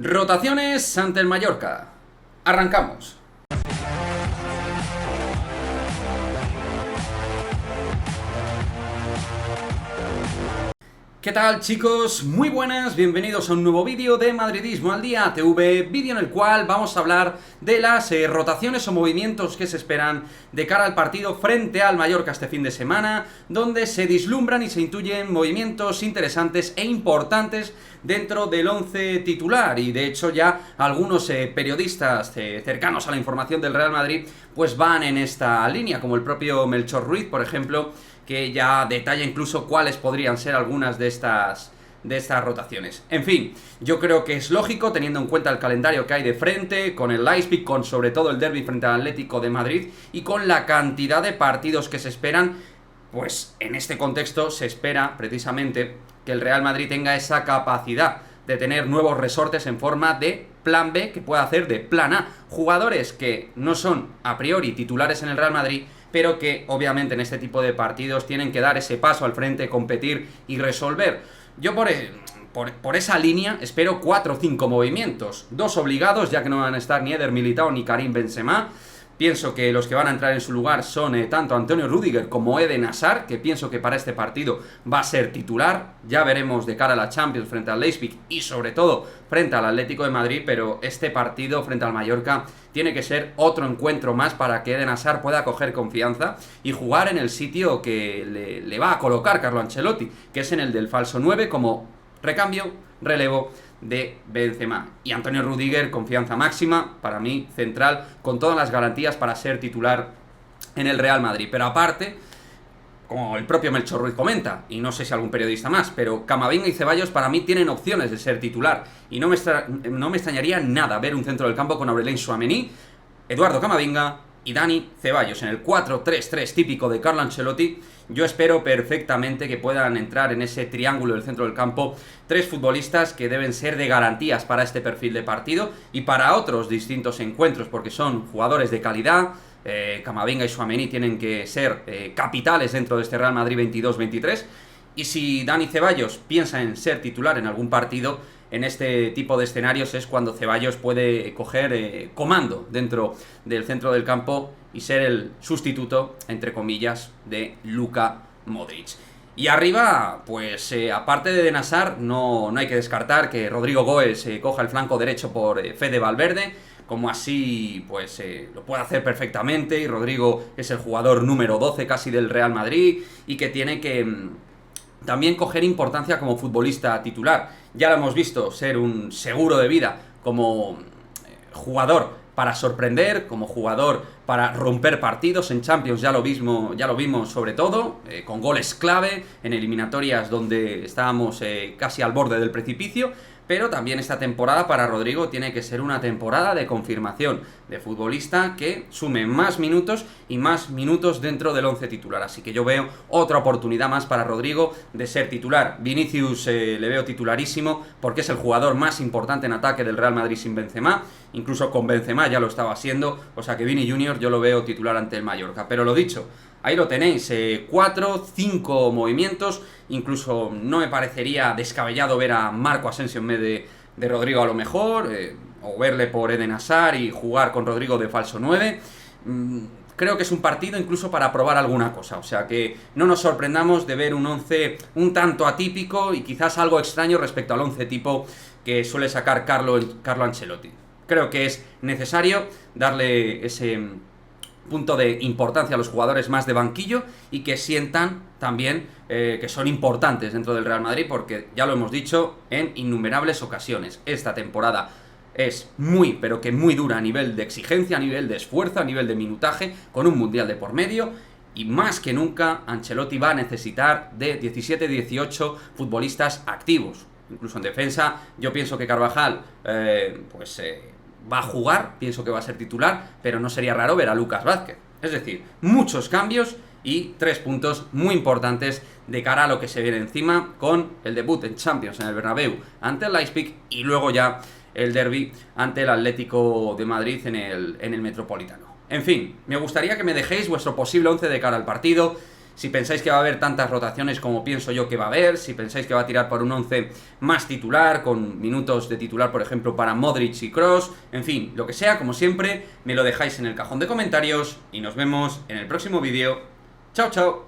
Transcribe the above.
Rotaciones ante el Mallorca. Arrancamos. ¿Qué tal, chicos? Muy buenas, bienvenidos a un nuevo vídeo de Madridismo al Día TV, vídeo en el cual vamos a hablar de las rotaciones o movimientos que se esperan de cara al partido frente al Mallorca este fin de semana, donde se vislumbran y se intuyen movimientos interesantes e importantes dentro del once titular, y de hecho ya algunos periodistas cercanos a la información del Real Madrid pues van en esta línea, como el propio Melchor Ruiz, por ejemplo, que ya detalla incluso cuáles podrían ser algunas de estas rotaciones. En fin, yo creo que es lógico, teniendo en cuenta el calendario que hay de frente, con el Leipzig, con sobre todo el derbi frente al Atlético de Madrid, y con la cantidad de partidos que se esperan, pues en este contexto se espera precisamente que el Real Madrid tenga esa capacidad de tener nuevos resortes en forma de plan B, que pueda hacer de plan A. Jugadores que no son a priori titulares en el Real Madrid, pero que obviamente en este tipo de partidos tienen que dar ese paso al frente, competir y resolver. Yo por esa línea espero 4 o 5 movimientos, 2 obligados, ya que no van a estar ni Eder Militao ni Karim Benzema. Pienso que los que van a entrar en su lugar son tanto Antonio Rüdiger como Eden Hazard, que pienso que para este partido va a ser titular. Ya veremos de cara a la Champions frente al Leipzig y sobre todo frente al Atlético de Madrid, pero este partido frente al Mallorca tiene que ser otro encuentro más para que Eden Hazard pueda coger confianza y jugar en el sitio que le va a colocar Carlo Ancelotti, que es en el del falso 9 como recambio, relevo de Benzema. Y Antonio Rüdiger, confianza máxima, para mí central, con todas las garantías para ser titular en el Real Madrid. Pero aparte, como el propio Melchor Ruiz comenta, y no sé si algún periodista más, pero Camavinga y Ceballos para mí tienen opciones de ser titular, y no me extrañaría nada ver un centro del campo con Aurelien Tchouaméni, Eduardo Camavinga y Dani Ceballos en el 4-3-3 típico de Carlo Ancelotti. Yo espero perfectamente que puedan entrar en ese triángulo del centro del campo 3 futbolistas que deben ser de garantías para este perfil de partido y para otros distintos encuentros, porque son jugadores de calidad. Camavinga y Tchouaméni tienen que ser capitales dentro de este Real Madrid 22-23, y si Dani Ceballos piensa en ser titular en algún partido, en este tipo de escenarios es cuando Ceballos puede coger comando dentro del centro del campo y ser el sustituto, entre comillas, de Luka Modric. Y arriba, pues aparte de Eden Hazard, no hay que descartar que Rodrigo Goes coja el flanco derecho por Fede Valverde, como así pues lo puede hacer perfectamente, y Rodrigo es el jugador número 12 casi del Real Madrid, y que tiene que también coger importancia como futbolista titular. Ya lo hemos visto ser un seguro de vida como jugador para sorprender, como jugador para romper partidos en Champions. Ya lo vimos sobre todo, con goles clave en eliminatorias donde estábamos casi al borde del precipicio. Pero también esta temporada para Rodrigo tiene que ser una temporada de confirmación, de futbolista que sume más minutos y más minutos dentro del once titular. Así que yo veo otra oportunidad más para Rodrigo de ser titular. Vinicius le veo titularísimo porque es el jugador más importante en ataque del Real Madrid sin Benzema. Incluso con Benzema ya lo estaba haciendo, o sea que Vini Junior yo lo veo titular ante el Mallorca. Pero lo dicho, ahí lo tenéis, 4, 5 movimientos. Incluso no me parecería descabellado ver a Marco Asensio en vez de Rodrigo a lo mejor, o verle por Eden Hazard y jugar con Rodrigo de falso 9. Creo que es un partido incluso para probar alguna cosa, o sea que no nos sorprendamos de ver un 11 un tanto atípico y quizás algo extraño respecto al 11 tipo que suele sacar Carlo Ancelotti. Creo que es necesario darle ese punto de importancia a los jugadores más de banquillo y que sientan también que son importantes dentro del Real Madrid, porque ya lo hemos dicho en innumerables ocasiones, esta temporada es muy, pero que muy dura a nivel de exigencia, a nivel de esfuerzo, a nivel de minutaje, con un mundial de por medio, y más que nunca Ancelotti va a necesitar de 17-18 futbolistas activos. Incluso en defensa yo pienso que Carvajal va a jugar, pienso que va a ser titular, pero no sería raro ver a Lucas Vázquez. Es decir, muchos cambios y 3 puntos muy importantes de cara a lo que se viene encima, con el debut en Champions en el Bernabéu ante el Leipzig y luego ya el derbi ante el Atlético de Madrid en el Metropolitano. En fin, me gustaría que me dejéis vuestro posible 11 de cara al partido. si pensáis que va a haber tantas rotaciones como pienso yo que va a haber, si pensáis que va a tirar por un 11 más titular, con minutos de titular, por ejemplo, para Modric y Kroos, en fin, lo que sea, como siempre, me lo dejáis en el cajón de comentarios y nos vemos en el próximo vídeo. ¡Chao, chao!